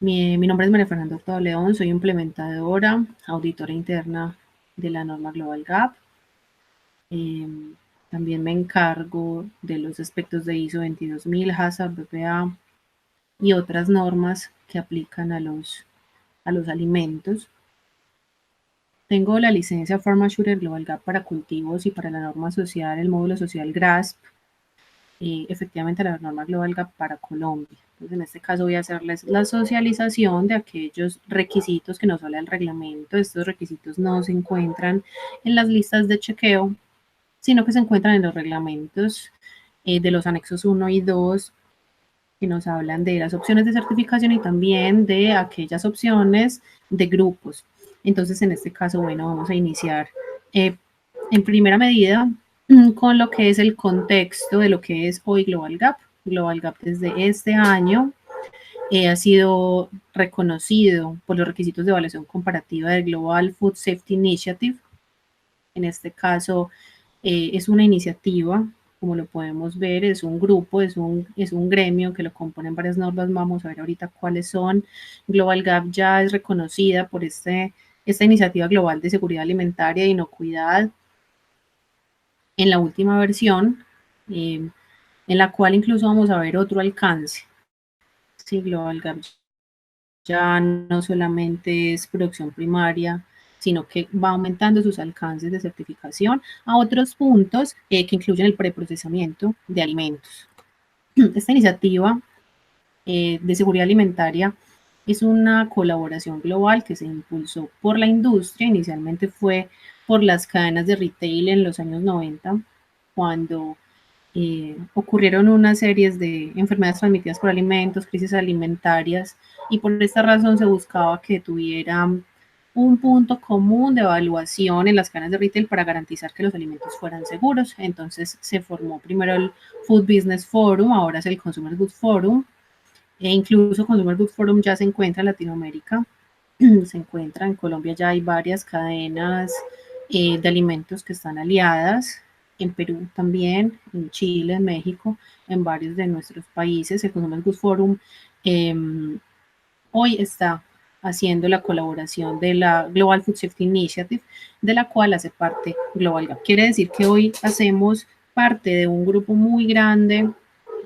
Mi nombre es María Fernanda Hurtado León, soy implementadora, auditora interna de la norma Global Gap. También me encargo de los aspectos de ISO 22000, HACCP, BPA y otras normas que aplican a los alimentos. Tengo la licencia PharmaSurer Global Gap para cultivos y para la norma social, el módulo social GRASP, y efectivamente la norma Global Gap para Colombia. Entonces, en este caso voy a hacerles la socialización de aquellos requisitos que nos habla el reglamento. Estos requisitos no se encuentran en las listas de chequeo, sino que se encuentran en los reglamentos de los anexos 1 y 2, que nos hablan de las opciones de certificación y también de aquellas opciones de grupos. Entonces, en este caso, bueno, vamos a iniciar en primera medida con lo que es el contexto de lo que es hoy Global Gap. Global Gap desde este año ha sido reconocido por los requisitos de evaluación comparativa del Global Food Safety Initiative. En este caso, es una iniciativa, como lo podemos ver, es un grupo, es un gremio que lo componen varias normas. Vamos a ver ahorita cuáles son. Global Gap ya es reconocida por esta iniciativa global de seguridad alimentaria e inocuidad en la última versión, en la cual incluso vamos a ver otro alcance. Sí, Global Gap ya no solamente es producción primaria, sino que va aumentando sus alcances de certificación a otros puntos que incluyen el preprocesamiento de alimentos. Esta iniciativa de seguridad alimentaria es una colaboración global que se impulsó por la industria. Inicialmente fue por las cadenas de retail en los años 90, cuando ocurrieron una serie de enfermedades transmitidas por alimentos, crisis alimentarias, y por esta razón se buscaba que tuviera un punto común de evaluación en las cadenas de retail para garantizar que los alimentos fueran seguros. Entonces se formó primero el Food Business Forum, ahora es el Consumer Goods Forum, e incluso Consumer Goods Forum ya se encuentra en Latinoamérica, se encuentra en Colombia, ya hay varias cadenas de alimentos que están aliadas, en Perú también, en Chile, en México, en varios de nuestros países. El Consumer Goods Forum hoy está haciendo la colaboración de la Global Food Safety Initiative, de la cual hace parte Global Gap. Quiere decir que hoy hacemos parte de un grupo muy grande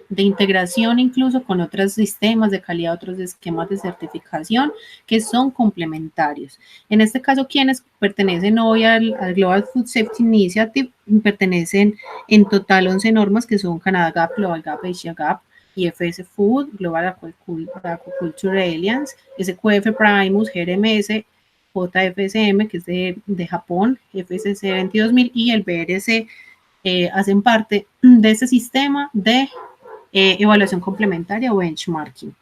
de integración incluso con otros sistemas de calidad, otros esquemas de certificación que son complementarios. En este caso, quienes pertenecen hoy al Global Food Safety Initiative pertenecen en total 11 normas que son Canada Gap, Global Gap, Asia Gap, IFS Food, Global Aquaculture Alliance, SQF Primus, GRMS, JFSM, que es de Japón, FSC 22000 y el BRC hacen parte de este sistema de evaluación complementaria o benchmarking.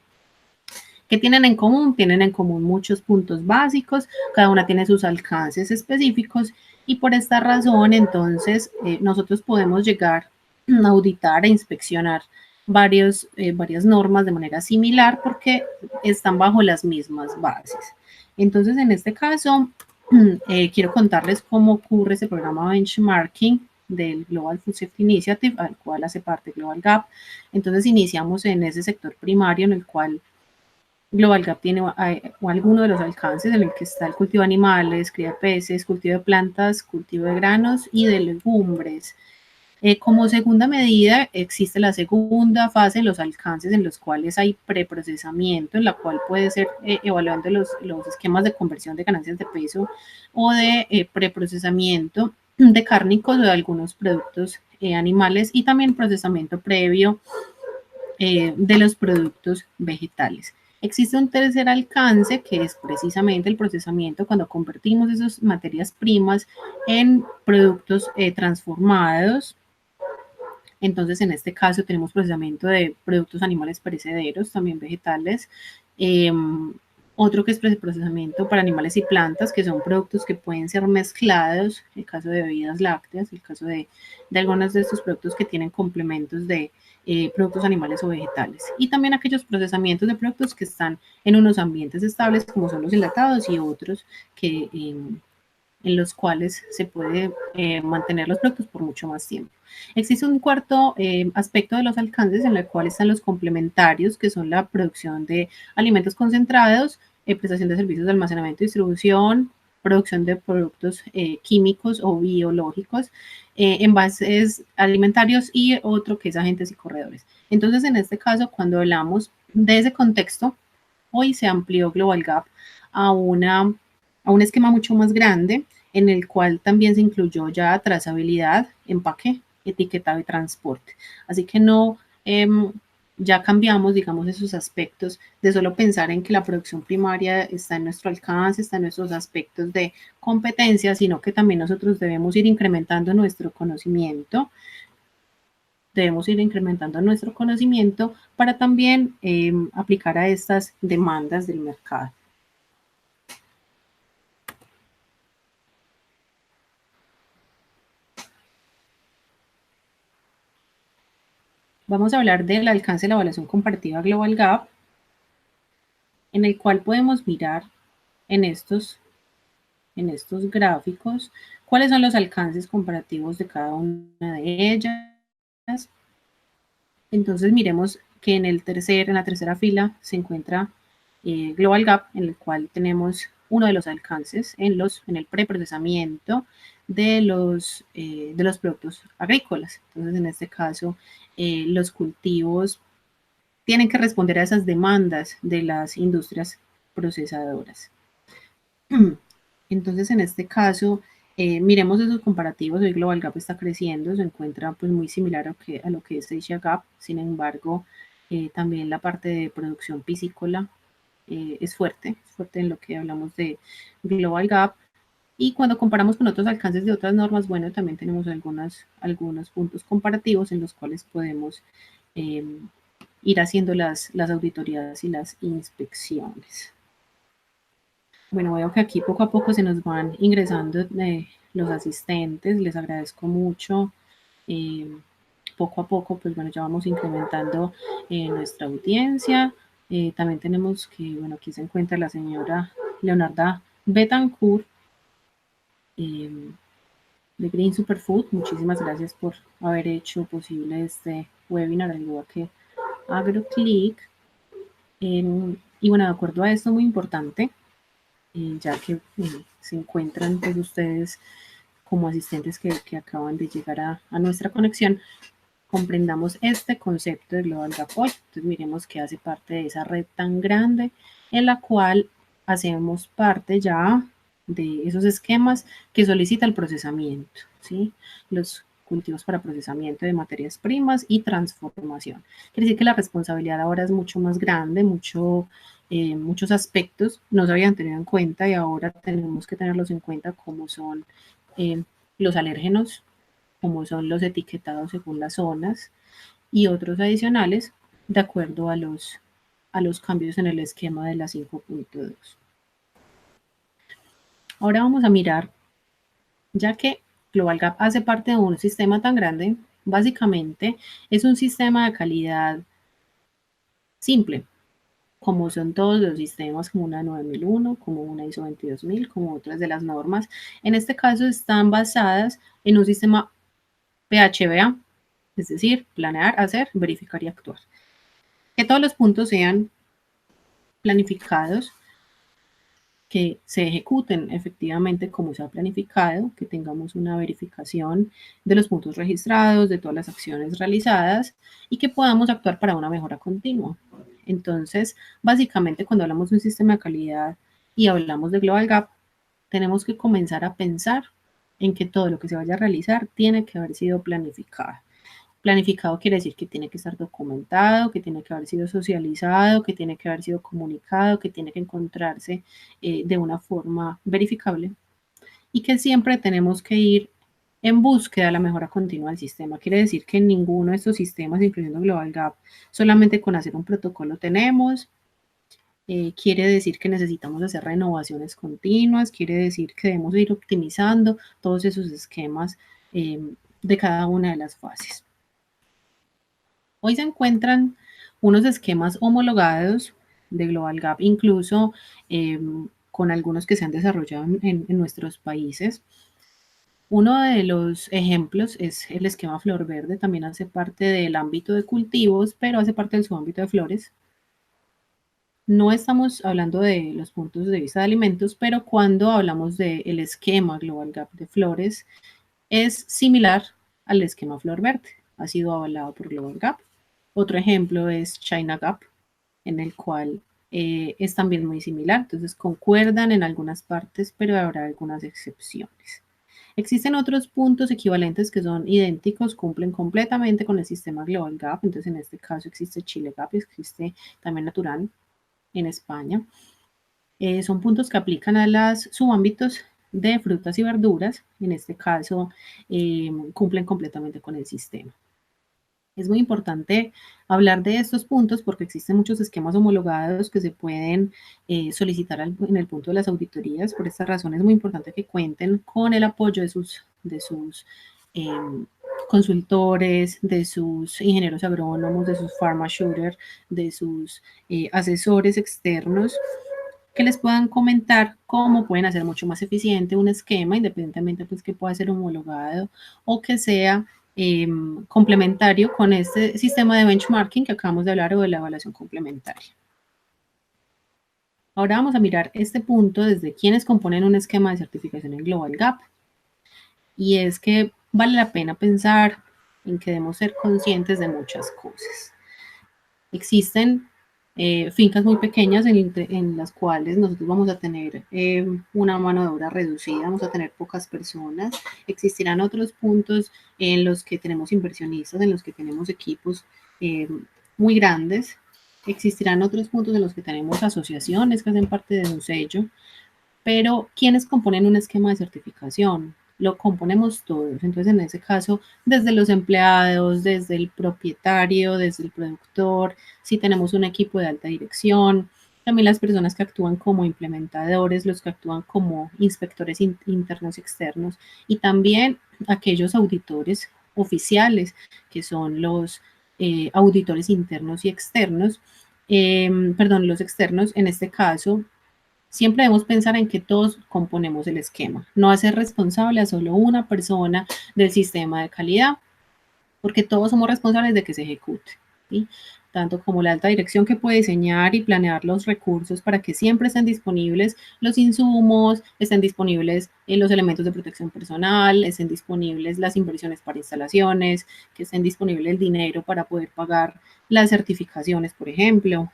¿Qué tienen en común? Tienen en común muchos puntos básicos, cada una tiene sus alcances específicos y por esta razón entonces nosotros podemos llegar a auditar e inspeccionar varias normas de manera similar porque están bajo las mismas bases. Entonces en este caso quiero contarles cómo ocurre ese programa benchmarking del Global Food Safety Initiative, al cual hace parte Global Gap. Entonces iniciamos en ese sector primario en el cual Global Gap tiene alguno de los alcances en el que está el cultivo de animales, cría de peces, cultivo de plantas, cultivo de granos y de legumbres. Como segunda medida, existe la segunda fase en los alcances en los cuales hay preprocesamiento, en la cual puede ser evaluando los esquemas de conversión de ganancias de peso o de preprocesamiento de cárnicos o de algunos productos animales y también procesamiento previo de los productos vegetales. Existe un tercer alcance que es precisamente el procesamiento cuando convertimos esas materias primas en productos transformados. Entonces, en este caso tenemos procesamiento de productos animales perecederos, también vegetales. Otro que es procesamiento para animales y plantas, que son productos que pueden ser mezclados, el caso de bebidas lácteas, el caso de algunos de estos productos que tienen complementos de productos animales o vegetales. Y también aquellos procesamientos de productos que están en unos ambientes estables, como son los enlatados y otros que en los cuales se puede mantener los productos por mucho más tiempo. Existe un cuarto aspecto de los alcances en el cual están los complementarios, que son la producción de alimentos concentrados, prestación de servicios de almacenamiento y distribución, producción de productos químicos o biológicos, envases alimentarios y otro que es agentes y corredores. Entonces, en este caso, cuando hablamos de ese contexto, hoy se amplió Global Gap a, a un esquema mucho más grande en el cual también se incluyó ya trazabilidad, empaque, etiquetado y transporte. Así que no, ya cambiamos, digamos, esos aspectos de solo pensar en que la producción primaria está en nuestro alcance, está en nuestros aspectos de competencia, sino que también nosotros debemos ir incrementando nuestro conocimiento, para también aplicar a estas demandas del mercado. Vamos a hablar del alcance de la evaluación comparativa Global Gap, en el cual podemos mirar en estos gráficos cuáles son los alcances comparativos de cada una de ellas. Entonces miremos que en la tercera fila se encuentra Global Gap, en el cual tenemos uno de los alcances en el preprocesamiento de los productos agrícolas. Entonces, en este caso, los cultivos tienen que responder a esas demandas de las industrias procesadoras. Entonces, en este caso, miremos esos comparativos. Hoy Global Gap está creciendo, se encuentra pues muy similar a lo que es Asia Gap. Sin embargo, también la parte de producción piscícola es fuerte en lo que hablamos de Global Gap. Y cuando comparamos con otros alcances de otras normas, bueno, también tenemos algunos puntos comparativos en los cuales podemos ir haciendo las auditorías y las inspecciones. Bueno, veo que aquí poco a poco se nos van ingresando los asistentes, les agradezco mucho. Poco a poco, pues bueno, ya vamos incrementando nuestra audiencia. También tenemos que, bueno, aquí se encuentra la señora Leonarda Betancourt de Green Superfood. Muchísimas gracias por haber hecho posible este webinar, al igual que AgroClick. Y bueno, de acuerdo a esto, muy importante, ya que se encuentran pues ustedes como asistentes que acaban de llegar a nuestra conexión, comprendamos este concepto de Global Gap hoy. Entonces miremos que hace parte de esa red tan grande en la cual hacemos parte ya de esos esquemas que solicita el procesamiento, ¿sí? Los cultivos para procesamiento de materias primas y transformación. Quiere decir que la responsabilidad ahora es mucho más grande, muchos aspectos no se habían tenido en cuenta y ahora tenemos que tenerlos en cuenta, como son los alérgenos, como son los etiquetados según las zonas y otros adicionales de acuerdo a los cambios en el esquema de la 5.2. Ahora vamos a mirar, ya que Global Gap hace parte de un sistema tan grande, básicamente es un sistema de calidad simple, como son todos los sistemas, como una 9001, como una ISO 22000, como otras de las normas. En este caso están basadas en un sistema PHBA, es decir, planear, hacer, verificar y actuar. Que todos los puntos sean planificados, que se ejecuten efectivamente como se ha planificado, que tengamos una verificación de los puntos registrados, de todas las acciones realizadas y que podamos actuar para una mejora continua. Entonces, básicamente, cuando hablamos de un sistema de calidad y hablamos de Global Gap, tenemos que comenzar a pensar en que todo lo que se vaya a realizar tiene que haber sido planificado. Planificado quiere decir que tiene que estar documentado, que tiene que haber sido socializado, que tiene que haber sido comunicado, que tiene que encontrarse de una forma verificable y que siempre tenemos que ir en búsqueda de la mejora continua del sistema. Quiere decir que en ninguno de estos sistemas, incluyendo Global Gap, solamente con hacer un protocolo tenemos. Quiere decir que necesitamos hacer renovaciones continuas, quiere decir que debemos ir optimizando todos esos esquemas de cada una de las fases. Hoy se encuentran unos esquemas homologados de Global Gap, incluso con algunos que se han desarrollado en nuestros países. Uno de los ejemplos es el esquema flor verde, también hace parte del ámbito de cultivos, pero hace parte del subámbito de flores. No estamos hablando de los puntos de vista de alimentos, pero cuando hablamos del esquema Global Gap de flores, es similar al esquema flor verde. Ha sido avalado por Global Gap. Otro ejemplo es China Gap, en el cual es también muy similar. Entonces concuerdan en algunas partes, pero habrá algunas excepciones. Existen otros puntos equivalentes que son idénticos, cumplen completamente con el sistema Global Gap. Entonces, en este caso existe Chile Gap y existe también Naturán en España. Son puntos que aplican a los subámbitos de frutas y verduras. En este caso, cumplen completamente con el sistema. Es muy importante hablar de estos puntos porque existen muchos esquemas homologados que se pueden solicitar en el punto de las auditorías. Por esta razón es muy importante que cuenten con el apoyo de sus consultores, de sus ingenieros agrónomos, de sus pharma-shooters, de sus asesores externos que les puedan comentar cómo pueden hacer mucho más eficiente un esquema, independientemente pues que pueda ser homologado o que sea complementario con este sistema de benchmarking que acabamos de hablar o de la evaluación complementaria. Ahora vamos a mirar este punto desde quienes componen un esquema de certificación en Global Gap. Y es que vale la pena pensar en que debemos ser conscientes de muchas cosas. Existen fincas muy pequeñas en las cuales nosotros vamos a tener una mano de obra reducida, vamos a tener pocas personas. Existirán otros puntos en los que tenemos inversionistas, en los que tenemos equipos muy grandes. Existirán otros puntos en los que tenemos asociaciones que hacen parte de un sello. Pero, ¿quiénes componen un esquema de certificación? Lo componemos todos. Entonces, en ese caso, desde los empleados, desde el propietario, desde el productor, si tenemos un equipo de alta dirección, también las personas que actúan como implementadores, los que actúan como inspectores internos y externos, y también aquellos auditores oficiales, que son los auditores internos y externos, los externos, en este caso, siempre debemos pensar en que todos componemos el esquema, no hacer responsable a solo una persona del sistema de calidad, porque todos somos responsables de que se ejecute, ¿sí? Tanto como la alta dirección que puede diseñar y planear los recursos para que siempre estén disponibles los insumos, estén disponibles los elementos de protección personal, estén disponibles las inversiones para instalaciones, que estén disponibles el dinero para poder pagar las certificaciones, por ejemplo,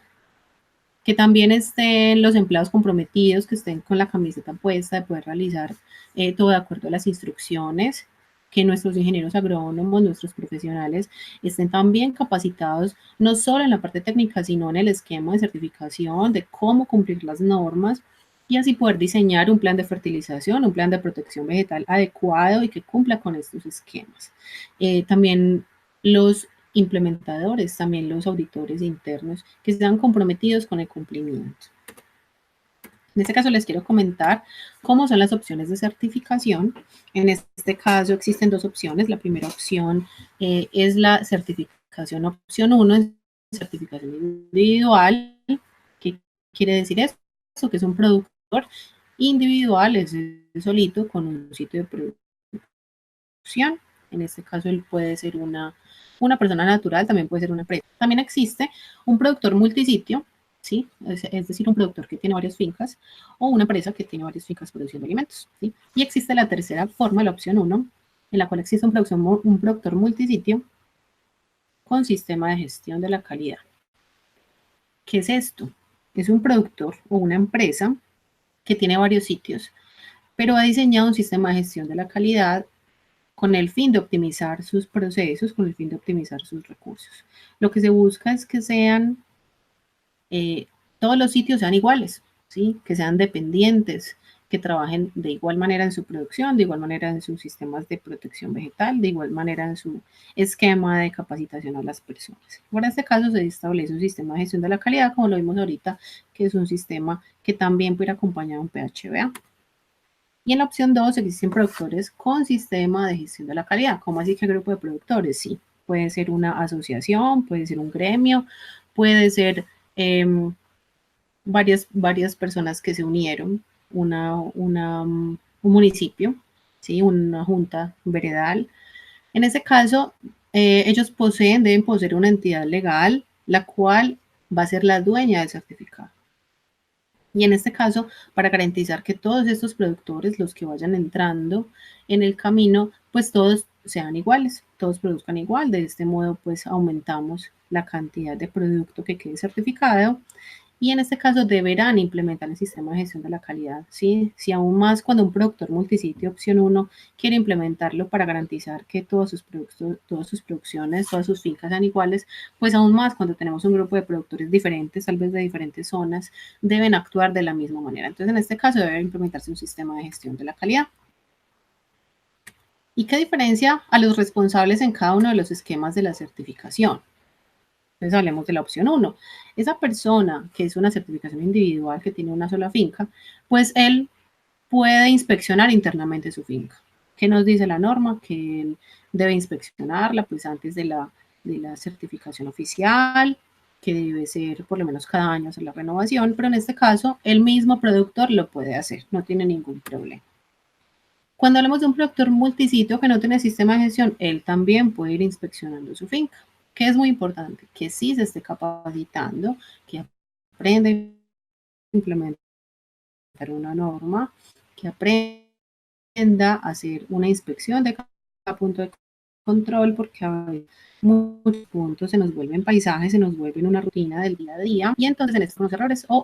que también estén los empleados comprometidos, que estén con la camiseta puesta de poder realizar todo de acuerdo a las instrucciones, que nuestros ingenieros agrónomos, nuestros profesionales estén también capacitados no solo en la parte técnica, sino en el esquema de certificación, de cómo cumplir las normas y así poder diseñar un plan de fertilización, un plan de protección vegetal adecuado y que cumpla con estos esquemas. También los implementadores, también los auditores internos que sean comprometidos con el cumplimiento. En este caso les quiero comentar cómo son las opciones de certificación. En este caso existen dos opciones. La primera opción es la certificación opción 1, certificación individual. ¿Qué quiere decir eso? Que es un productor individual, es solito con un sitio de producción. En este caso él puede ser una persona natural, también puede ser una empresa. También existe un productor multisitio, ¿sí? Es decir, un productor que tiene varias fincas o una empresa que tiene varias fincas produciendo alimentos, ¿sí? Y existe la tercera forma, la opción 1, en la cual existe un productor multisitio con sistema de gestión de la calidad. ¿Qué es esto? Es un productor o una empresa que tiene varios sitios, pero ha diseñado un sistema de gestión de la calidad con el fin de optimizar sus procesos, con el fin de optimizar sus recursos. Lo que se busca es que sean, todos los sitios sean iguales, ¿sí? Que sean dependientes, que trabajen de igual manera en su producción, de igual manera en sus sistemas de protección vegetal, de igual manera en su esquema de capacitación a las personas. Por este caso se establece un sistema de gestión de la calidad, como lo vimos ahorita, que es un sistema que también puede ir acompañado de un PHBA. Y en la opción 2 existen productores con sistema de gestión de la calidad. ¿Cómo así que grupo de productores? Sí, puede ser una asociación, puede ser un gremio, puede ser varias personas que se unieron un municipio, ¿sí? Una junta veredal. En ese caso, ellos deben poseer una entidad legal, la cual va a ser la dueña del certificado. Y en este caso, para garantizar que todos estos productores, los que vayan entrando en el camino, pues todos sean iguales, todos produzcan igual. De este modo, pues aumentamos la cantidad de producto que quede certificado y en este caso deberán implementar el sistema de gestión de la calidad. ¿Sí? Si aún más cuando un productor multisitio opción 1 quiere implementarlo para garantizar que todos sus productos, todas sus producciones, todas sus fincas sean iguales, pues aún más cuando tenemos un grupo de productores diferentes, tal vez de diferentes zonas, deben actuar de la misma manera. Entonces, en este caso debe implementarse un sistema de gestión de la calidad. ¿Y qué diferencia a los responsables en cada uno de los esquemas de la certificación? Entonces hablemos de la opción 1. Esa persona que es una certificación individual que tiene una sola finca, pues él puede inspeccionar internamente su finca. ¿Qué nos dice la norma? Que él debe inspeccionarla pues antes de la certificación oficial, que debe ser por lo menos cada año hacer la renovación, pero en este caso el mismo productor lo puede hacer, no tiene ningún problema. Cuando hablamos de un productor multisitio que no tiene sistema de gestión, él también puede ir inspeccionando su finca, que es muy importante, que sí se esté capacitando, que aprenda a implementar una norma, que aprenda a hacer una inspección de cada punto de control, porque a veces muchos puntos se nos vuelven paisajes, se nos vuelven una rutina del día a día, y entonces en estos errores o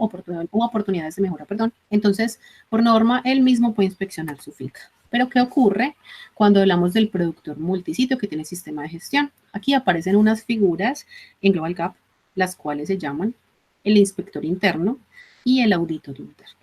oportunidades de mejora, perdón. Entonces, por norma, él mismo puede inspeccionar su finca. Pero, ¿qué ocurre cuando hablamos del productor multisitio que tiene sistema de gestión? Aquí aparecen unas figuras en Global Gap, las cuales se llaman el inspector interno y el auditor interno.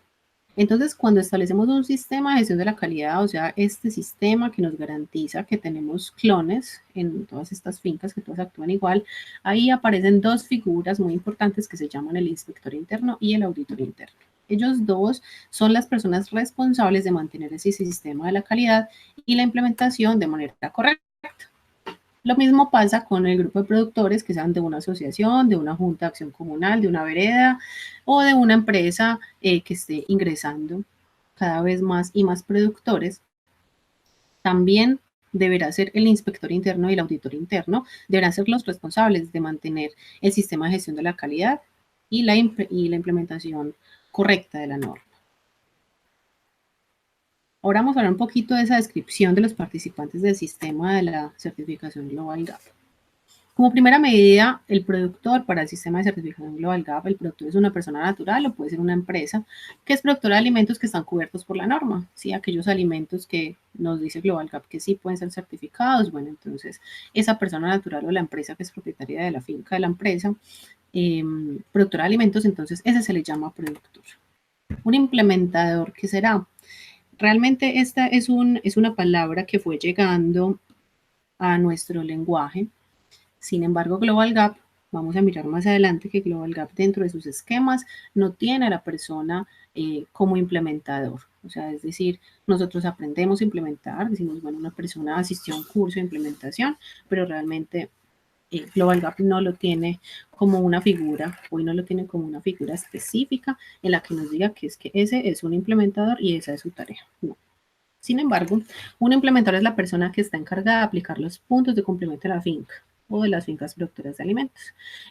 Entonces, cuando establecemos un sistema de gestión de la calidad, o sea, este sistema que nos garantiza que tenemos clones en todas estas fincas, que todas actúan igual, ahí aparecen dos figuras muy importantes que se llaman el inspector interno y el auditor interno. Ellos dos son las personas responsables de mantener ese sistema de la calidad y la implementación de manera correcta. Lo mismo pasa con el grupo de productores que sean de una asociación, de una junta de acción comunal, de una vereda o de una empresa que esté ingresando cada vez más y más productores. También deberá ser el inspector interno y el auditor interno, deberán ser los responsables de mantener el sistema de gestión de la calidad y la implementación correcta de la norma. Ahora vamos a hablar un poquito de esa descripción de los participantes del sistema de la certificación Global Gap. Como primera medida, el productor para el sistema de certificación Global Gap, el productor es una persona natural o puede ser una empresa que es productora de alimentos que están cubiertos por la norma, ¿sí? Aquellos alimentos que nos dice Global Gap que sí pueden ser certificados, bueno, entonces esa persona natural o la empresa que es propietaria de la finca de la empresa, productora de alimentos, entonces ese se le llama productor. Un implementador, ¿qué será? Realmente esta es una palabra que fue llegando a nuestro lenguaje. Sin embargo, Global Gap, vamos a mirar más adelante que Global Gap dentro de sus esquemas no tiene a la persona como implementador. O sea, es decir, nosotros aprendemos a implementar, decimos, bueno, una persona asistió a un curso de implementación, pero realmente Global Gap no lo tiene como una figura, hoy no lo tiene como una figura específica en la que nos diga que es que ese es un implementador y esa es su tarea. No. Sin embargo, un implementador es la persona que está encargada de aplicar los puntos de cumplimiento de la finca o de las fincas productoras de alimentos.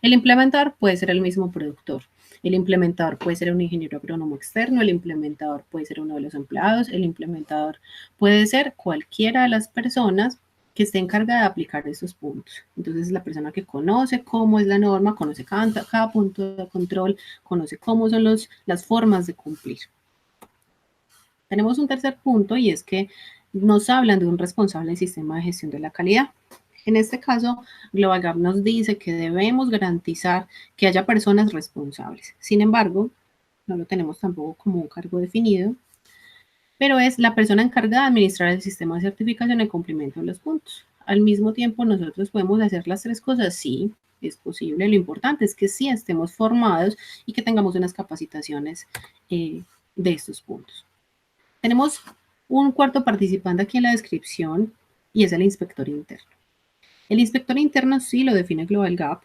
El implementador puede ser el mismo productor. El implementador puede ser un ingeniero agrónomo externo, el implementador puede ser uno de los empleados, el implementador puede ser cualquiera de las personas que esté encargada de aplicar esos puntos. Entonces, la persona que conoce cómo es la norma, conoce cada punto de control, conoce cómo son las formas de cumplir. Tenemos un tercer punto y es que nos hablan de un responsable del sistema de gestión de la calidad. En este caso, Global Gap nos dice que debemos garantizar que haya personas responsables. Sin embargo, no lo tenemos tampoco como un cargo definido, pero es la persona encargada de administrar el sistema de certificación en cumplimiento de los puntos. Al mismo tiempo, nosotros podemos hacer las tres cosas, sí, es posible. Lo importante es que sí estemos formados y que tengamos unas capacitaciones de estos puntos. Tenemos un cuarto participante aquí en la descripción y es el inspector interno. El inspector interno sí lo define Global Gap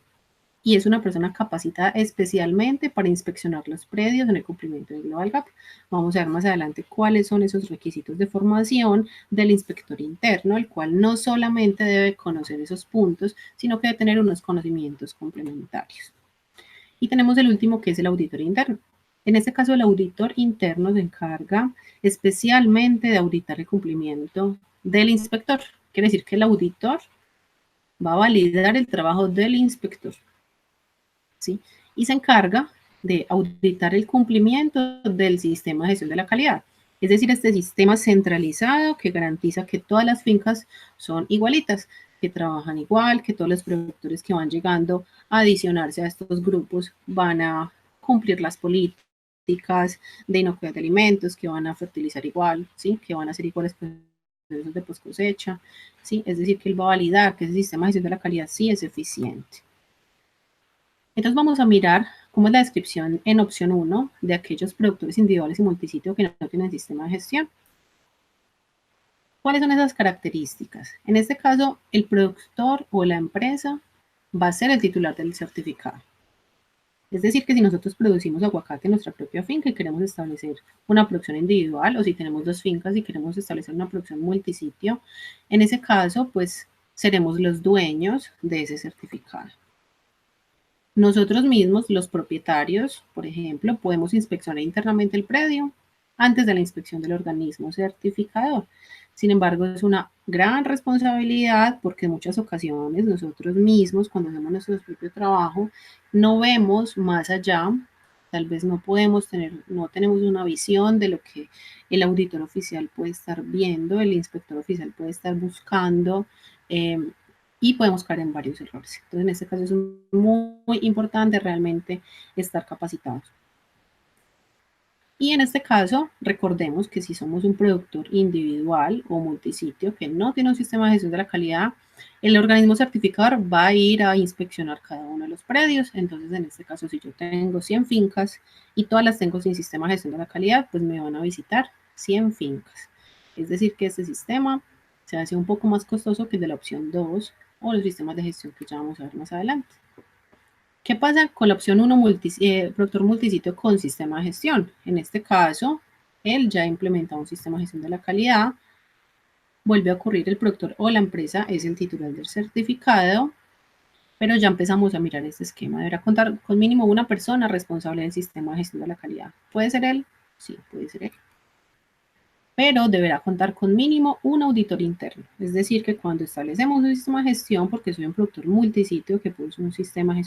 y es una persona capacitada especialmente para inspeccionar los predios en el cumplimiento del Global Gap. Vamos a ver más adelante cuáles son esos requisitos de formación del inspector interno, el cual no solamente debe conocer esos puntos, sino que debe tener unos conocimientos complementarios. Y tenemos el último, que es el auditor interno. En este caso, el auditor interno se encarga especialmente de auditar el cumplimiento del inspector. Quiere decir que el auditor va a validar el trabajo del inspector, ¿sí? Y se encarga de auditar el cumplimiento del sistema de gestión de la calidad. Es decir, este sistema centralizado que garantiza que todas las fincas son igualitas, que trabajan igual, que todos los productores que van llegando a adicionarse a estos grupos van a cumplir las políticas de inocuidad de alimentos, que van a fertilizar igual, ¿sí? Que van a ser iguales procesos de post cosecha, ¿sí? Es decir, que él va a validar que ese sistema de gestión de la calidad sí es eficiente. Entonces vamos a mirar cómo es la descripción en opción 1 de aquellos productores individuales y multisitio que no tienen sistema de gestión. ¿Cuáles son esas características? En este caso, el productor o la empresa va a ser el titular del certificado. Es decir, que si nosotros producimos aguacate en nuestra propia finca y queremos establecer una producción individual, o si tenemos dos fincas y queremos establecer una producción multisitio, en ese caso, pues seremos los dueños de ese certificado. Nosotros mismos, los propietarios, por ejemplo, podemos inspeccionar internamente el predio antes de la inspección del organismo certificador. Sin embargo, es una gran responsabilidad porque en muchas ocasiones nosotros mismos, cuando hacemos nuestro propio trabajo, no vemos más allá. Tal vez no tenemos una visión de lo que el auditor oficial puede estar viendo, el inspector oficial puede estar buscando. Y podemos caer en varios errores. Entonces, en este caso es muy importante realmente estar capacitados. Y en este caso, recordemos que si somos un productor individual o multisitio que no tiene un sistema de gestión de la calidad, el organismo certificador va a ir a inspeccionar cada uno de los predios. Entonces, en este caso, si yo tengo 100 fincas y todas las tengo sin sistema de gestión de la calidad, pues me van a visitar 100 fincas. Es decir, que este sistema se hace un poco más costoso que el de la opción 2 o los sistemas de gestión que ya vamos a ver más adelante. ¿Qué pasa con la opción 1, productor multisitio con sistema de gestión? En este caso, él ya implementa un sistema de gestión de la calidad, vuelve a ocurrir el productor o la empresa es el titular del certificado, pero ya empezamos a mirar este esquema. Deberá contar con mínimo una persona responsable del sistema de gestión de la calidad. ¿Puede ser él? Sí, puede ser él. Pero deberá contar con mínimo un auditor interno. Es decir, que cuando establecemos un sistema de gestión, porque soy un productor multisitio que tiene un sistema de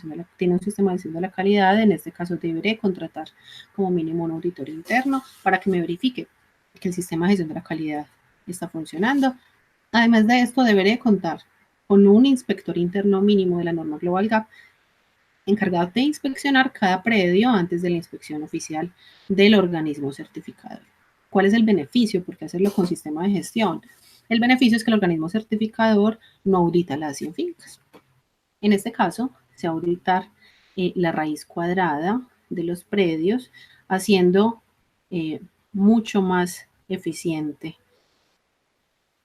gestión de la calidad, en este caso deberé contratar como mínimo un auditor interno para que me verifique que el sistema de gestión de la calidad está funcionando. Además de esto, deberé contar con un inspector interno mínimo de la norma Global Gap encargado de inspeccionar cada predio antes de la inspección oficial del organismo certificador. ¿Cuál es el beneficio? ¿Por qué hacerlo con sistema de gestión? El beneficio es que el organismo certificador no audita las 100 fincas. En este caso, se va a auditar la raíz cuadrada de los predios, haciendo mucho más eficiente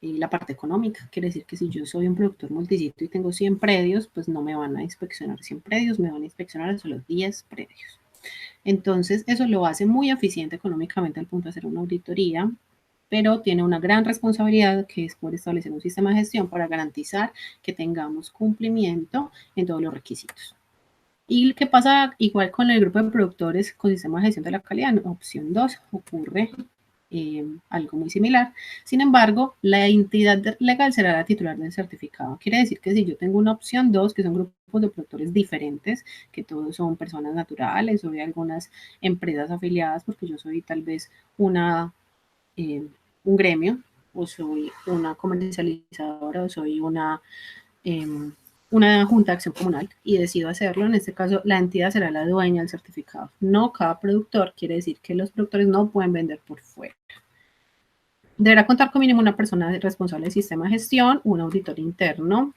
la parte económica. Quiere decir que si yo soy un productor multisitio y tengo 100 predios, pues no me van a inspeccionar 100 predios, me van a inspeccionar solo 10 predios. Entonces, eso lo hace muy eficiente económicamente al punto de hacer una auditoría, pero tiene una gran responsabilidad que es poder establecer un sistema de gestión para garantizar que tengamos cumplimiento en todos los requisitos. ¿Y qué pasa igual con el grupo de productores con sistema de gestión de la calidad? En opción 2 ocurre algo muy similar. Sin embargo, la entidad legal será la titular del certificado. Quiere decir que si yo tengo una opción 2, que son grupos de productores diferentes, que todos son personas naturales o de algunas empresas afiliadas, porque yo soy tal vez un gremio, o soy una comercializadora, o soy una junta de acción comunal y decido hacerlo, en este caso la entidad será la dueña del certificado, no cada productor. Quiere decir que los productores no pueden vender por fuera. Deberá contar con mínimo una persona responsable del sistema de gestión, un auditor interno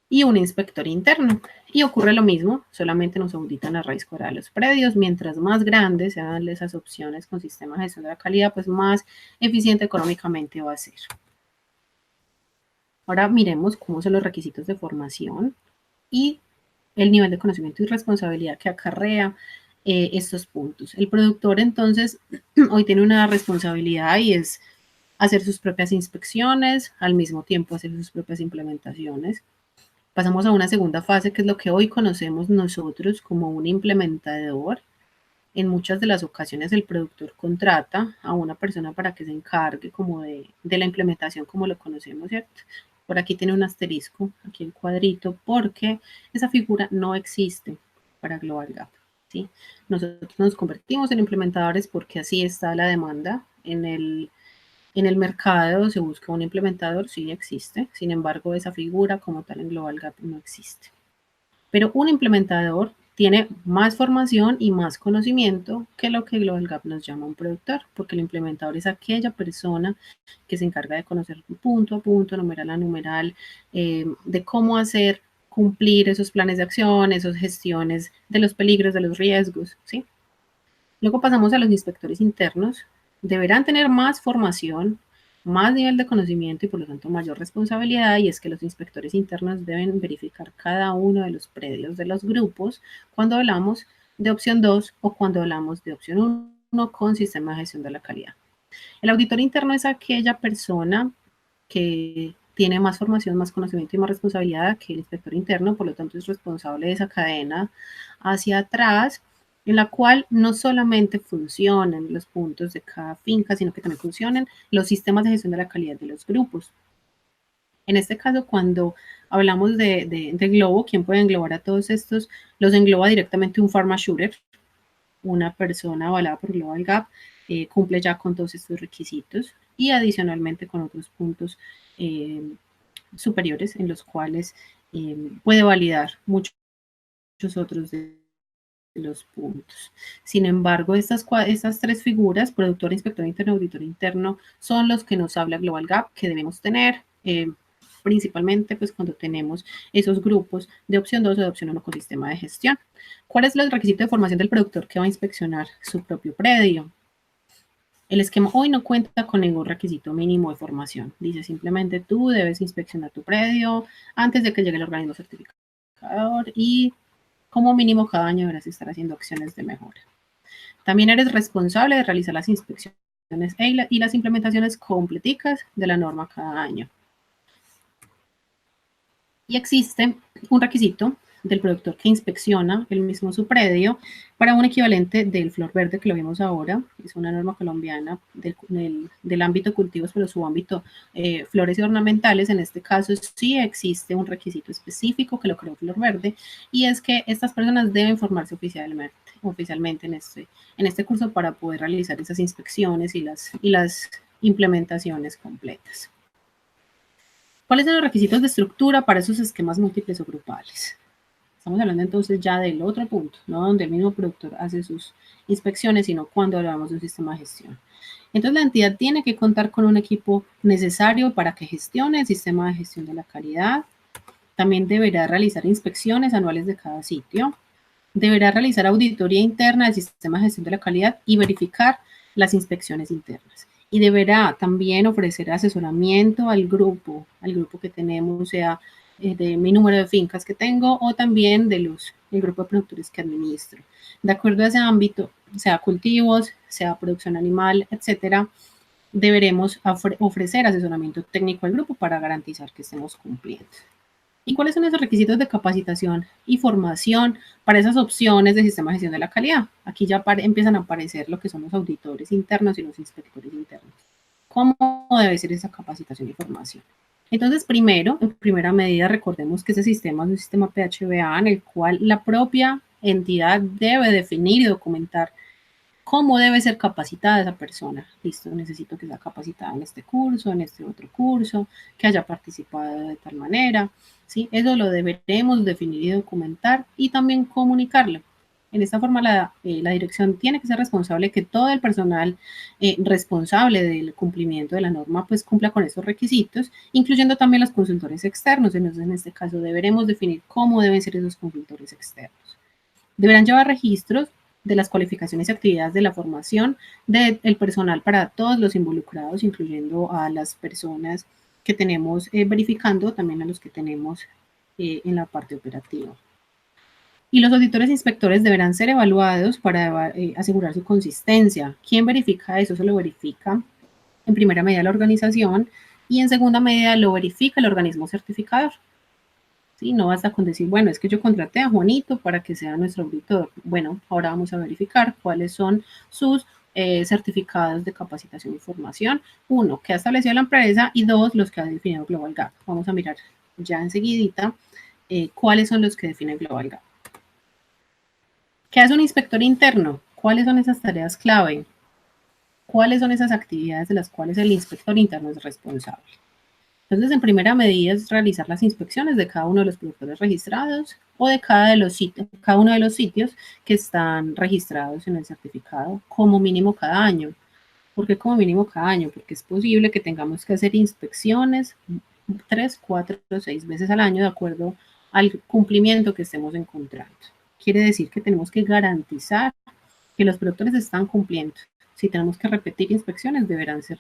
y un inspector interno. Y ocurre lo mismo, solamente nos auditan la raíz cuadrada de los predios. Mientras más grandes sean esas opciones con sistema de gestión de la calidad, pues más eficiente económicamente va a ser. Ahora miremos cómo son los requisitos de formación y el nivel de conocimiento y responsabilidad que acarrea estos puntos. El productor entonces hoy tiene una responsabilidad y es hacer sus propias inspecciones, al mismo tiempo hacer sus propias implementaciones. Pasamos a una segunda fase que es lo que hoy conocemos nosotros como un implementador. En muchas de las ocasiones el productor contrata a una persona para que se encargue como de la implementación como lo conocemos, ¿cierto? Por aquí tiene un asterisco, aquí el cuadrito, porque esa figura no existe para Global Gap, ¿sí? Nosotros nos convertimos en implementadores porque así está la demanda. En el mercado se busca un implementador, sí existe, sin embargo esa figura como tal en Global Gap no existe. Pero un implementador tiene más formación y más conocimiento que lo que Global Gap nos llama un productor, porque el implementador es aquella persona que se encarga de conocer punto a punto, numeral a numeral, de cómo hacer cumplir esos planes de acción, esas gestiones de los peligros, de los riesgos, ¿sí? Luego pasamos a los inspectores internos. Deberán tener más formación, más nivel de conocimiento y por lo tanto mayor responsabilidad, y es que los inspectores internos deben verificar cada uno de los predios de los grupos cuando hablamos de opción 2 o cuando hablamos de opción 1 con sistema de gestión de la calidad. El auditor interno es aquella persona que tiene más formación, más conocimiento y más responsabilidad que el inspector interno, por lo tanto es responsable de esa cadena hacia atrás, en la cual no solamente funcionan los puntos de cada finca, sino que también funcionan los sistemas de gestión de la calidad de los grupos. En este caso, cuando hablamos de Globo, ¿quién puede englobar a todos estos? Los engloba directamente un Pharma Shooter, una persona avalada por Global Gap, cumple ya con todos estos requisitos y adicionalmente con otros puntos superiores en los cuales puede validar muchos otros de los puntos. Sin embargo, estas tres figuras, productor, inspector interno, auditor interno, son los que nos habla Global Gap que debemos tener. Principalmente pues cuando tenemos esos grupos de opción 2 o de opción 1 con sistema de gestión. ¿Cuál es el requisito de formación del productor que va a inspeccionar su propio predio? El esquema hoy no cuenta con ningún requisito mínimo de formación. Dice simplemente tú debes inspeccionar tu predio antes de que llegue el organismo certificador y como mínimo cada año deberás estar haciendo acciones de mejora. También eres responsable de realizar las inspecciones y las implementaciones completicas de la norma cada año. Y existe un requisito del productor que inspecciona el mismo su predio para un equivalente del flor verde que lo vimos ahora. Es una norma colombiana del ámbito cultivos, pero su ámbito flores y ornamentales. En este caso sí existe un requisito específico que lo creó Flor Verde, y es que estas personas deben formarse oficialmente en este curso para poder realizar esas inspecciones y las implementaciones completas. ¿Cuáles son los requisitos de estructura para esos esquemas múltiples o grupales? Estamos hablando entonces ya del otro punto, no donde el mismo productor hace sus inspecciones, sino cuando hablamos de un sistema de gestión. Entonces la entidad tiene que contar con un equipo necesario para que gestione el sistema de gestión de la calidad. También deberá realizar inspecciones anuales de cada sitio. Deberá realizar auditoría interna del sistema de gestión de la calidad y verificar las inspecciones internas. Y deberá también ofrecer asesoramiento al grupo que tenemos, sea de mi número de fincas que tengo o también del grupo de productores que administro. De acuerdo a ese ámbito, sea cultivos, sea producción animal, etcétera, deberemos ofrecer asesoramiento técnico al grupo para garantizar que estemos cumpliendo. ¿Y cuáles son esos requisitos de capacitación y formación para esas opciones de sistema de gestión de la calidad? Aquí ya empiezan a aparecer lo que son los auditores internos y los inspectores internos. ¿Cómo debe ser esa capacitación y formación? Entonces, primero, en primera medida, recordemos que ese sistema es un sistema PHBA en el cual la propia entidad debe definir y documentar cómo debe ser capacitada esa persona. Listo, necesito que sea capacitada en este curso, en este otro curso, que haya participado de tal manera, ¿sí? Eso lo deberemos definir y documentar y también comunicarlo. En esta forma, la dirección tiene que ser responsable de que todo el personal responsable del cumplimiento de la norma pues cumpla con esos requisitos, incluyendo también los consultores externos. Entonces, en este caso, deberemos definir cómo deben ser esos consultores externos. Deberán llevar registros de las cualificaciones y actividades de la formación del personal para todos los involucrados, incluyendo a las personas que tenemos verificando, también a los que tenemos en la parte operativa. Y los auditores e inspectores deberán ser evaluados para asegurar su consistencia. ¿Quién verifica eso? Eso lo verifica en primera medida la organización y en segunda medida lo verifica el organismo certificador. ¿Sí? No basta con decir, bueno, es que yo contraté a Juanito para que sea nuestro auditor. Bueno, ahora vamos a verificar cuáles son sus certificados de capacitación y formación. Uno, que ha establecido la empresa y dos, los que ha definido Global Gap. Vamos a mirar ya enseguidita cuáles son los que define Global Gap. ¿Qué hace un inspector interno? ¿Cuáles son esas tareas clave? ¿Cuáles son esas actividades de las cuales el inspector interno es responsable? Entonces, en primera medida es realizar las inspecciones de cada uno de los productores registrados o de cada uno de los sitios que están registrados en el certificado, como mínimo cada año. ¿Por qué como mínimo cada año? Porque es posible que tengamos que hacer inspecciones 3, 4 o 6 veces al año de acuerdo al cumplimiento que estemos encontrando. Quiere decir que tenemos que garantizar que los productores están cumpliendo. Si tenemos que repetir inspecciones, deberán ser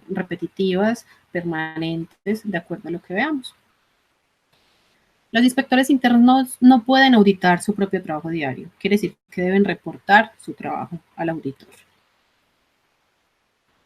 repetitivas, permanentes, de acuerdo a lo que veamos. Los inspectores internos no pueden auditar su propio trabajo diario. Quiere decir que deben reportar su trabajo al auditor.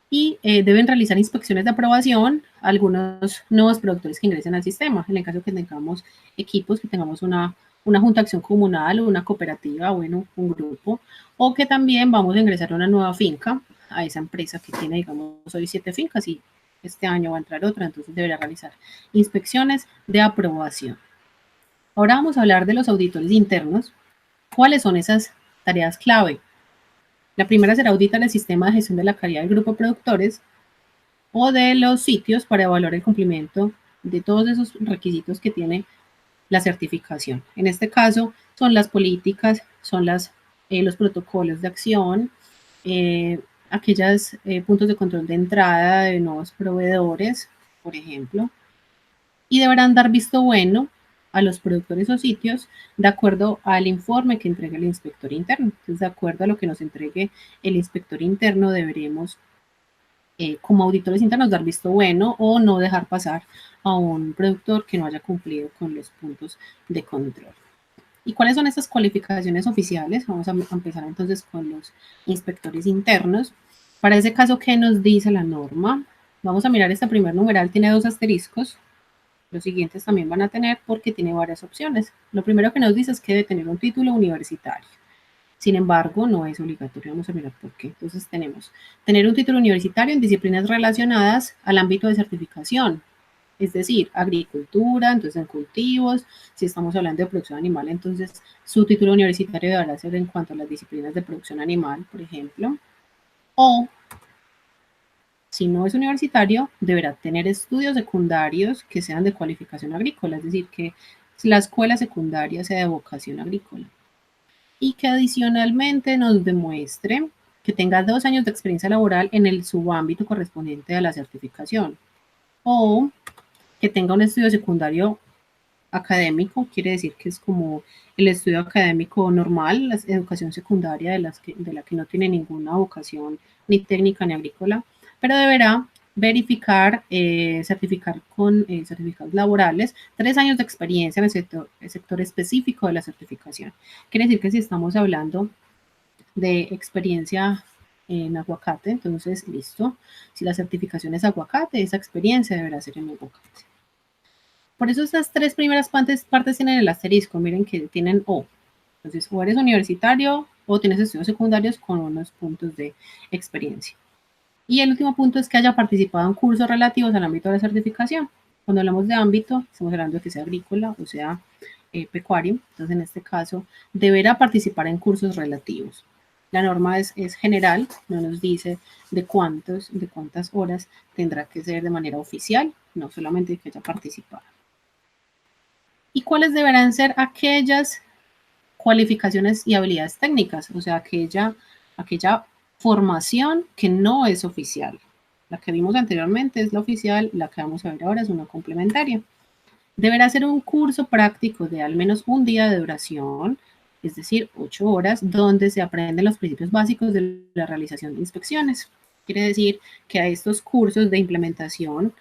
Y deben realizar inspecciones de aprobación a algunos nuevos productores que ingresen al sistema. En el caso que tengamos equipos, que tengamos una junta de acción comunal o una cooperativa, bueno, un grupo, o que también vamos a ingresar a una nueva finca, a esa empresa que tiene, digamos, hoy 7 fincas y este año va a entrar otra, entonces deberá realizar inspecciones de aprobación. Ahora vamos a hablar de los auditores internos. ¿Cuáles son esas tareas clave? La primera será auditar el sistema de gestión de la calidad del grupo de productores o de los sitios para evaluar el cumplimiento de todos esos requisitos que tiene la certificación. En este caso, son las políticas, son los protocolos de acción, aquellos puntos de control de entrada de nuevos proveedores, por ejemplo, y deberán dar visto bueno a los productores o sitios de acuerdo al informe que entregue el inspector interno. Entonces, de acuerdo a lo que nos entregue el inspector interno, deberemos como auditores internos dar visto bueno o no dejar pasar a un productor que no haya cumplido con los puntos de control. ¿Y cuáles son estas cualificaciones oficiales? Vamos a empezar entonces con los inspectores internos. Para ese caso, ¿qué nos dice la norma? Vamos a mirar esta primer numeral, tiene 2 asteriscos. Los siguientes también van a tener porque tiene varias opciones. Lo primero que nos dice es que debe tener un título universitario. Sin embargo, no es obligatorio. Vamos a mirar por qué. Entonces tenemos tener un título universitario en disciplinas relacionadas al ámbito de certificación, es decir, agricultura, entonces en cultivos. Si estamos hablando de producción animal, entonces su título universitario deberá ser en cuanto a las disciplinas de producción animal, por ejemplo. O, si no es universitario, deberá tener estudios secundarios que sean de cualificación agrícola, es decir, que la escuela secundaria sea de vocación agrícola. Y que adicionalmente nos demuestre que tenga 2 años de experiencia laboral en el subámbito correspondiente a la certificación. O que tenga un estudio secundario académico, quiere decir que es como el estudio académico normal, la educación secundaria de la que no tiene ninguna vocación ni técnica ni agrícola, pero deberá verificar, certificar con certificados laborales 3 años de experiencia en el sector específico de la certificación. Quiere decir que si estamos hablando de experiencia en aguacate, entonces listo. Si la certificación es aguacate, esa experiencia deberá ser en aguacate. Por eso estas 3 primeras partes tienen el asterisco, miren que tienen O. Entonces, o eres universitario o tienes estudios secundarios con unos puntos de experiencia. Y el último punto es que haya participado en cursos relativos al ámbito de la certificación. Cuando hablamos de ámbito, estamos hablando de que sea agrícola o sea pecuario. Entonces, en este caso, deberá participar en cursos relativos. La norma es general, no nos dice de cuántas horas tendrá que ser de manera oficial, no solamente que haya participado. ¿Y cuáles deberán ser aquellas cualificaciones y habilidades técnicas? O sea, aquella formación que no es oficial. La que vimos anteriormente es la oficial, la que vamos a ver ahora es una complementaria. Deberá ser un curso práctico de al menos un día de duración, es decir, 8 horas, donde se aprenden los principios básicos de la realización de inspecciones. Quiere decir que a estos cursos de implementación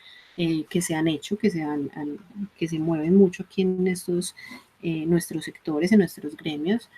que se han hecho, que se mueven mucho aquí en estos nuestros sectores, en nuestros gremios,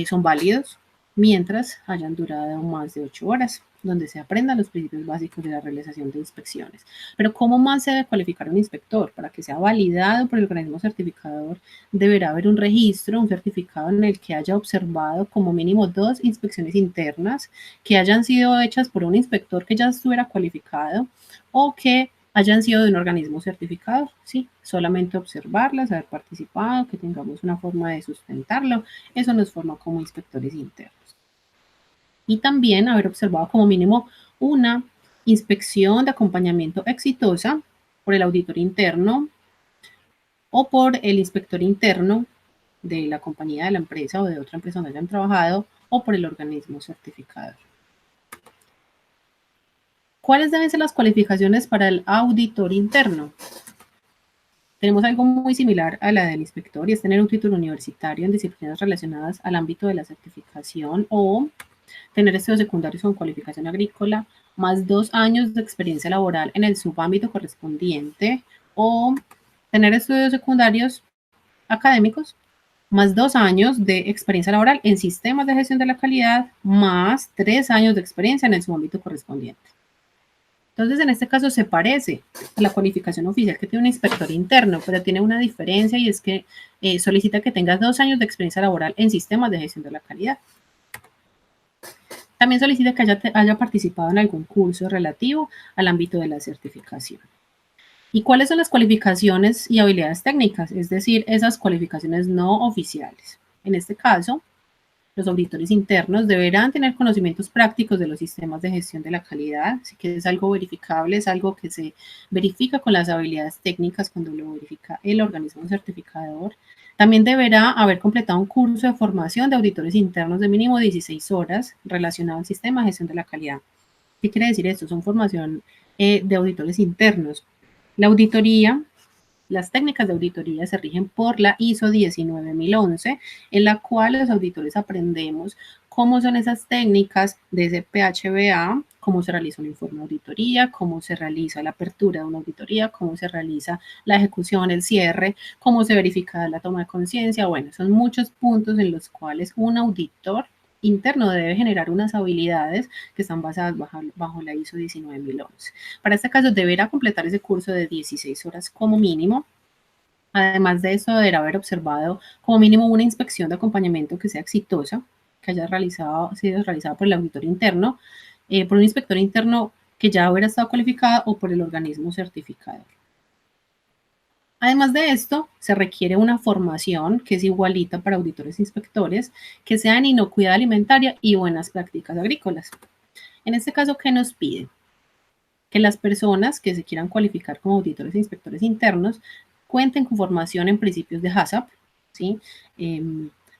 son válidos mientras hayan durado más de 8 horas, donde se aprendan los principios básicos de la realización de inspecciones. Pero ¿cómo más se debe cualificar un inspector? Para que sea validado por el organismo certificador, deberá haber un registro, un certificado en el que haya observado como mínimo 2 inspecciones internas que hayan sido hechas por un inspector que ya estuviera cualificado o que hayan sido de un organismo certificado, sí, solamente observarlas, haber participado, que tengamos una forma de sustentarlo, eso nos forma como inspectores internos. Y también haber observado como mínimo una inspección de acompañamiento exitosa por el auditor interno o por el inspector interno de la compañía, de la empresa o de otra empresa donde hayan trabajado o por el organismo certificador. ¿Cuáles deben ser las cualificaciones para el auditor interno? Tenemos algo muy similar a la del inspector y es tener un título universitario en disciplinas relacionadas al ámbito de la certificación o tener estudios secundarios con cualificación agrícola, más 2 años de experiencia laboral en el subámbito correspondiente o tener estudios secundarios académicos, más 2 años de experiencia laboral en sistemas de gestión de la calidad, más 3 años de experiencia en el subámbito correspondiente. Entonces, en este caso se parece a la cualificación oficial que tiene un inspector interno, pero tiene una diferencia y es que solicita que tengas 2 años de experiencia laboral en sistemas de gestión de la calidad. También solicita que haya participado en algún curso relativo al ámbito de la certificación. ¿Y cuáles son las cualificaciones y habilidades técnicas? Es decir, esas cualificaciones no oficiales. En este caso, los auditores internos deberán tener conocimientos prácticos de los sistemas de gestión de la calidad, así que es algo verificable, es algo que se verifica con las habilidades técnicas cuando lo verifica el organismo certificador. También deberá haber completado un curso de formación de auditores internos de mínimo 16 horas relacionado al sistema de gestión de la calidad. ¿Qué quiere decir esto? Son formación de auditores internos. La auditoría, las técnicas de auditoría se rigen por la ISO 19011, en la cual los auditores aprendemos cómo son esas técnicas de ese PHBA, cómo se realiza un informe de auditoría, cómo se realiza la apertura de una auditoría, cómo se realiza la ejecución, el cierre, cómo se verifica la toma de conciencia. Bueno, son muchos puntos en los cuales un auditor interno debe generar unas habilidades que están basadas bajo la ISO 19011. Para este caso, deberá completar ese curso de 16 horas como mínimo. Además de eso, deberá haber observado como mínimo una inspección de acompañamiento que sea exitosa, que haya sido realizada por el auditor interno, por un inspector interno que ya hubiera estado cualificado o por el organismo certificador. Además de esto, se requiere una formación que es igualita para auditores e inspectores, que sea en inocuidad alimentaria y buenas prácticas agrícolas. En este caso, ¿qué nos pide? Que las personas que se quieran cualificar como auditores e inspectores internos cuenten con formación en principios de HACCP, ¿sí?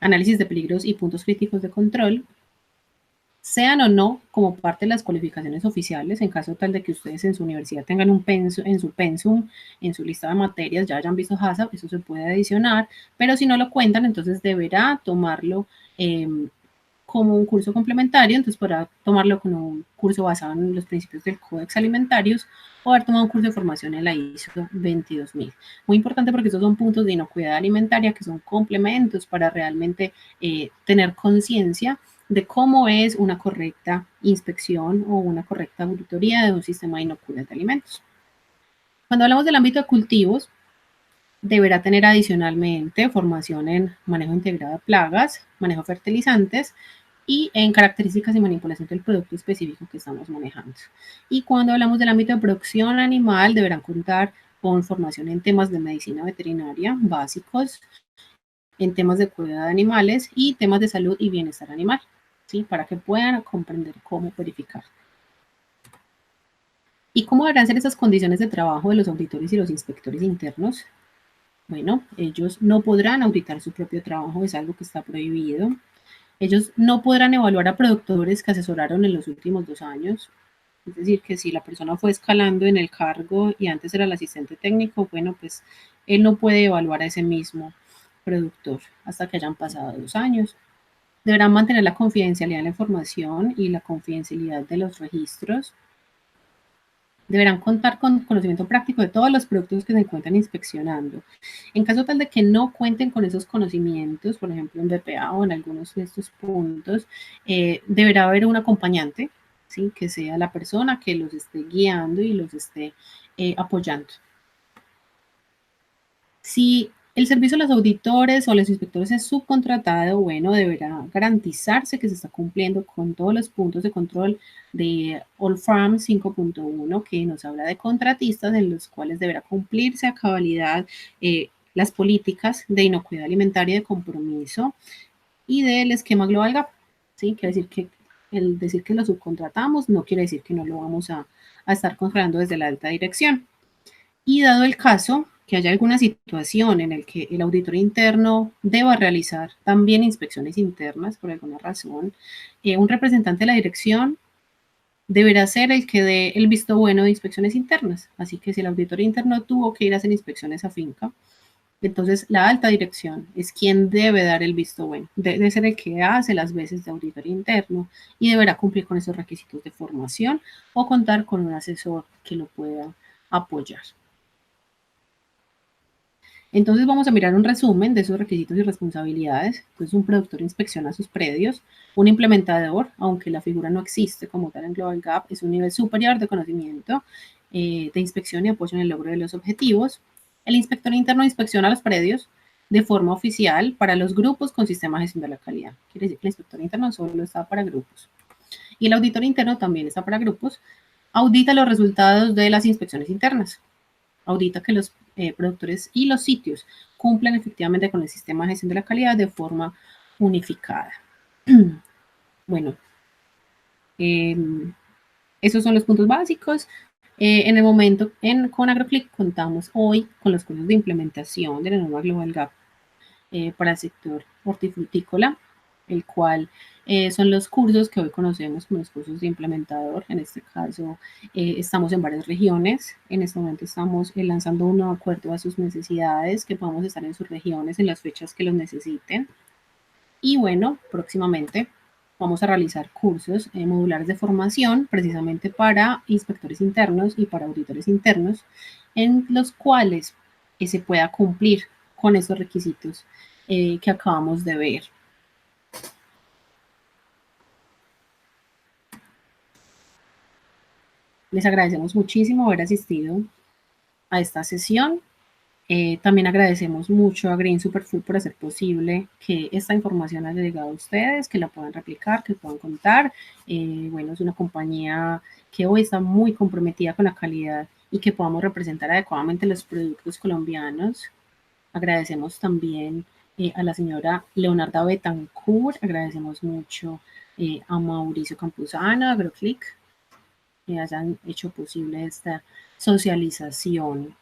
Análisis de peligros y puntos críticos de control, sean o no como parte de las cualificaciones oficiales, en caso tal de que ustedes en su universidad tengan un en su pensum, en su lista de materias, ya hayan visto HACCP, eso se puede adicionar, pero si no lo cuentan, entonces deberá tomarlo como un curso complementario, entonces podrá tomarlo como un curso basado en los principios del Códex Alimentarios o haber tomado un curso de formación en la ISO 22000. Muy importante porque estos son puntos de inocuidad alimentaria que son complementos para realmente tener conciencia de cómo es una correcta inspección o una correcta auditoría de un sistema de inocuidad de alimentos. Cuando hablamos del ámbito de cultivos, deberá tener adicionalmente formación en manejo integrado de plagas, manejo de fertilizantes y en características y manipulación del producto específico que estamos manejando. Y cuando hablamos del ámbito de producción animal, deberán contar con formación en temas de medicina veterinaria básicos, en temas de cuidado de animales y temas de salud y bienestar animal, ¿sí? Para que puedan comprender cómo verificar. ¿Y cómo deberán ser esas condiciones de trabajo de los auditores y los inspectores internos? Bueno, ellos no podrán auditar su propio trabajo, es algo que está prohibido. Ellos no podrán evaluar a productores que asesoraron en los últimos 2 años. Es decir, que si la persona fue escalando en el cargo y antes era el asistente técnico, bueno, pues él no puede evaluar a ese mismo productor hasta que hayan pasado 2 años. Deberán mantener la confidencialidad de la información y la confidencialidad de los registros. Deberán contar con conocimiento práctico de todos los productos que se encuentran inspeccionando. En caso tal de que no cuenten con esos conocimientos, por ejemplo en BPA o en algunos de estos puntos, deberá haber un acompañante, ¿sí? Que sea la persona que los esté guiando y los esté apoyando. Si el servicio de los auditores o los inspectores es subcontratado, bueno, deberá garantizarse que se está cumpliendo con todos los puntos de control de All Farm 5.1, que nos habla de contratistas en los cuales deberá cumplirse a cabalidad las políticas de inocuidad alimentaria y de compromiso y del esquema Global Gap. ¿Sí? Quiere decir que el decir que lo subcontratamos no quiere decir que no lo vamos a estar controlando desde la alta dirección. Y dado el caso que haya alguna situación en el que el auditor interno deba realizar también inspecciones internas por alguna razón, un representante de la dirección deberá ser el que dé el visto bueno de inspecciones internas. Así que si el auditor interno tuvo que ir a hacer inspecciones a finca, entonces la alta dirección es quien debe dar el visto bueno, debe ser el que hace las veces de auditor interno y deberá cumplir con esos requisitos de formación o contar con un asesor que lo pueda apoyar. Entonces vamos a mirar un resumen de esos requisitos y responsabilidades. Entonces un productor inspecciona sus predios, un implementador, aunque la figura no existe como tal en Global Gap, es un nivel superior de conocimiento de inspección y apoyo en el logro de los objetivos. El inspector interno inspecciona los predios de forma oficial para los grupos con sistema de gestión de la calidad. Quiere decir que el inspector interno solo está para grupos. Y el auditor interno también está para grupos. Audita los resultados de las inspecciones internas. Audita que los productores y los sitios cumplan efectivamente con el sistema de gestión de la calidad de forma unificada. Bueno, esos son los puntos básicos. En el momento con AgroClick contamos hoy con los cursos de implementación de la norma Global Gap para el sector hortifrutícola, el cual son los cursos que hoy conocemos como los cursos de implementador. En este caso, estamos en varias regiones. En este momento estamos lanzando uno de acuerdo a sus necesidades, que podamos estar en sus regiones en las fechas que los necesiten. Y bueno, próximamente vamos a realizar cursos modulares de formación precisamente para inspectores internos y para auditores internos, en los cuales se pueda cumplir con esos requisitos que acabamos de ver. Les agradecemos muchísimo haber asistido a esta sesión. También agradecemos mucho a Green Superfood por hacer posible que esta información haya llegado a ustedes, que la puedan replicar, que puedan contar. Bueno, es una compañía que hoy está muy comprometida con la calidad y que podamos representar adecuadamente los productos colombianos. Agradecemos también a la señora Leonarda Betancourt, agradecemos mucho a Mauricio Campuzano, AgroClick, que hayan hecho posible esta socialización.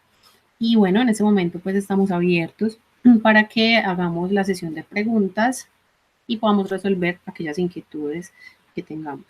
Y bueno, en ese momento pues estamos abiertos para que hagamos la sesión de preguntas y podamos resolver aquellas inquietudes que tengamos.